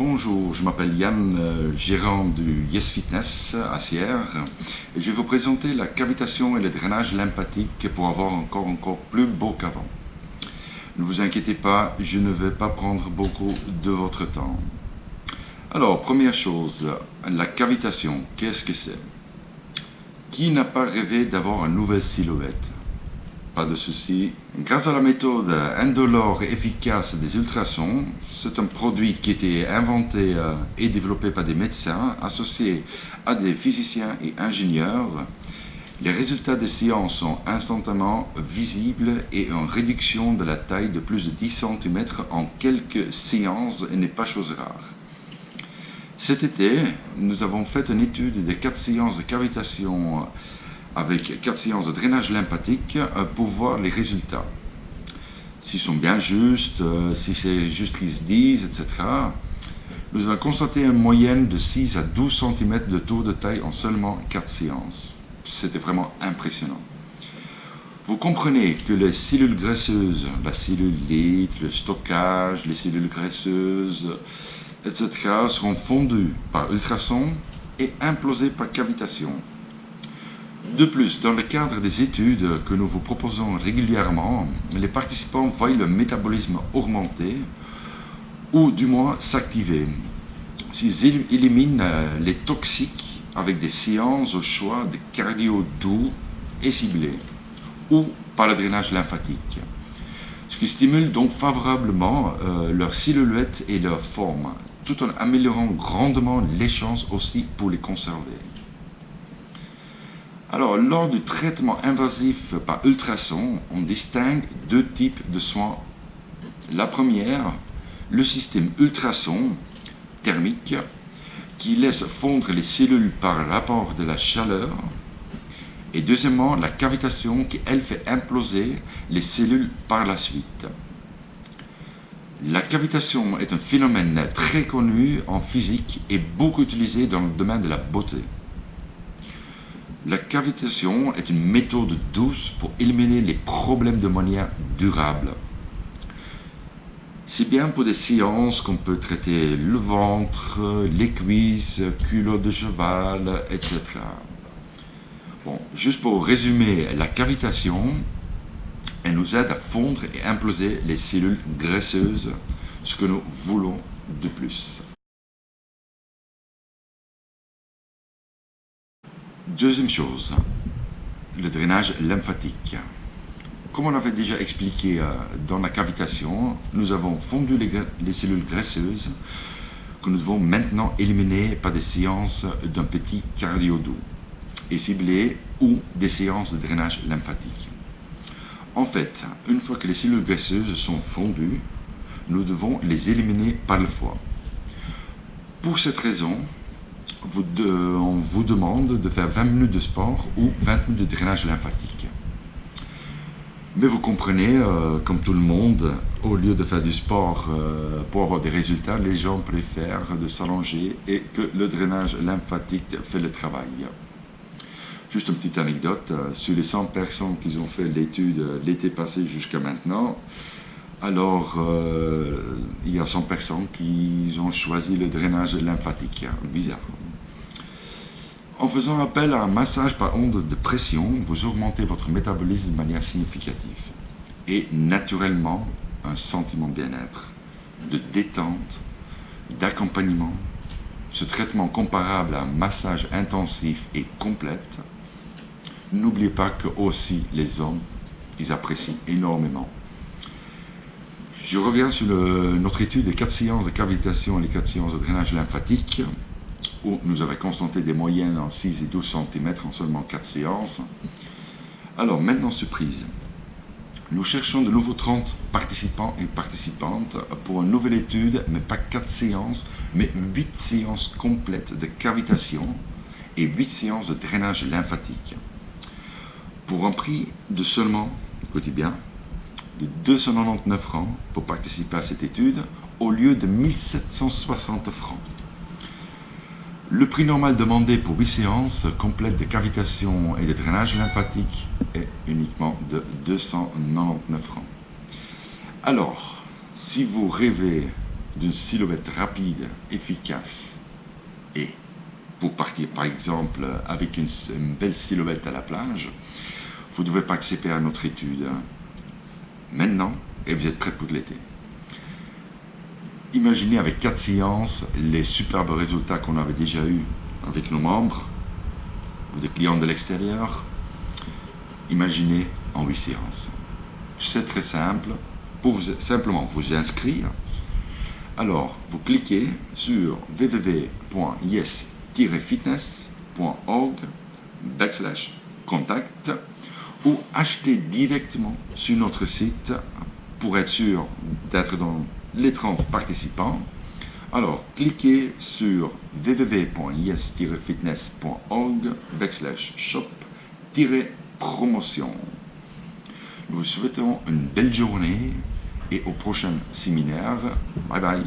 Bonjour, je m'appelle Yann, gérant du Yes Fitness à Sierre, et je vais vous présenter la cavitation et le drainage lymphatique pour avoir encore plus beau qu'avant. Ne vous inquiétez pas, je ne vais pas prendre beaucoup de votre temps. Alors, première chose, la cavitation, qu'est-ce que c'est? Qui n'a pas rêvé d'avoir une nouvelle silhouette? Pas de souci. Grâce à la méthode indolore et efficace des ultrasons, c'est un produit qui a été inventé et développé par des médecins associés à des physiciens et ingénieurs. Les résultats des séances sont instantanément visibles et une réduction de la taille de plus de 10 cm en quelques séances n'est pas chose rare. Cet été, nous avons fait une étude de 4 séances de cavitation avec 4 séances de drainage lymphatique pour voir les résultats. S'ils sont bien justes, si c'est juste qu'ils se disent, etc. Nous avons constaté une moyenne de 6 à 12 cm de taux de taille en seulement 4 séances. C'était vraiment impressionnant. Vous comprenez que les cellules graisseuses, la cellulite, le stockage, les cellules graisseuses, etc. seront fondues par ultrasons et implosées par cavitation. De plus, dans le cadre des études que nous vous proposons régulièrement, les participants voient le métabolisme augmenter ou du moins s'activer. S'ils éliminent les toxiques avec des séances au choix de cardio doux et ciblés ou par le drainage lymphatique, ce qui stimule donc favorablement leur silhouette et leur forme, tout en améliorant grandement les chances aussi pour les conserver. Alors, lors du traitement invasif par ultrasons, on distingue deux types de soins. La première, le système ultrason thermique, qui laisse fondre les cellules par l'apport de la chaleur. Et deuxièmement, la cavitation qui, elle, fait imploser les cellules par la suite. La cavitation est un phénomène très connu en physique et beaucoup utilisé dans le domaine de la beauté. La cavitation est une méthode douce pour éliminer les problèmes de manière durable. C'est bien pour des séances qu'on peut traiter le ventre, les cuisses, culottes de cheval, etc. Bon, juste pour résumer, la cavitation, elle nous aide à fondre et imploser les cellules graisseuses, ce que nous voulons de plus. Deuxième chose, le drainage lymphatique. Comme on avait déjà expliqué dans la cavitation, nous avons fondu les cellules graisseuses que nous devons maintenant éliminer par des séances d'un petit cardio doux et ciblé ou des séances de drainage lymphatique. En fait, une fois que les cellules graisseuses sont fondues, nous devons les éliminer par le foie. Pour cette raison, on vous demande de faire 20 minutes de sport ou 20 minutes de drainage lymphatique. Mais vous comprenez, comme tout le monde, au lieu de faire du sport pour avoir des résultats, les gens préfèrent de s'allonger et que le drainage lymphatique fait le travail. Juste une petite anecdote, sur les 100 personnes qui ont fait l'étude l'été passé jusqu'à maintenant, alors il y a 100 personnes qui ont choisi le drainage lymphatique. Bizarre. En faisant appel à un massage par onde de pression, vous augmentez votre métabolisme de manière significative et naturellement un sentiment de bien-être, de détente, d'accompagnement. Ce traitement comparable à un massage intensif et complète. N'oubliez pas que aussi les hommes, ils apprécient énormément. Je reviens sur notre étude des 4 séances de cavitation et les 4 séances de drainage lymphatique, où nous avons constaté des moyennes en 6 et 12 cm en seulement 4 séances. Alors maintenant, surprise. Nous cherchons de nouveau 30 participants et participantes pour une nouvelle étude, mais pas 4 séances, mais 8 séances complètes de cavitation et 8 séances de drainage lymphatique. Pour un prix de seulement, écoutez bien, de 299 francs pour participer à cette étude, au lieu de 1760 francs. Le prix normal demandé pour 8 séances complètes de cavitation et de drainage lymphatique est uniquement de 299 francs. Alors, si vous rêvez d'une silhouette rapide, efficace, et pour partir par exemple avec une belle silhouette à la plage, vous ne devez pas accepter à notre étude maintenant et vous êtes prêt pour l'été. Imaginez avec 4 séances les superbes résultats qu'on avait déjà eus avec nos membres ou des clients de l'extérieur. Imaginez en 8 séances. C'est très simple. Pour simplement vous inscrire, alors vous cliquez sur www.yes-fitness.org/contact ou achetez directement sur notre site pour être sûr d'être dans les 30 participants. Alors cliquez sur www.yes-fitness.org/shop-promotion. Nous vous souhaitons une belle journée et au prochain séminaire. Bye bye.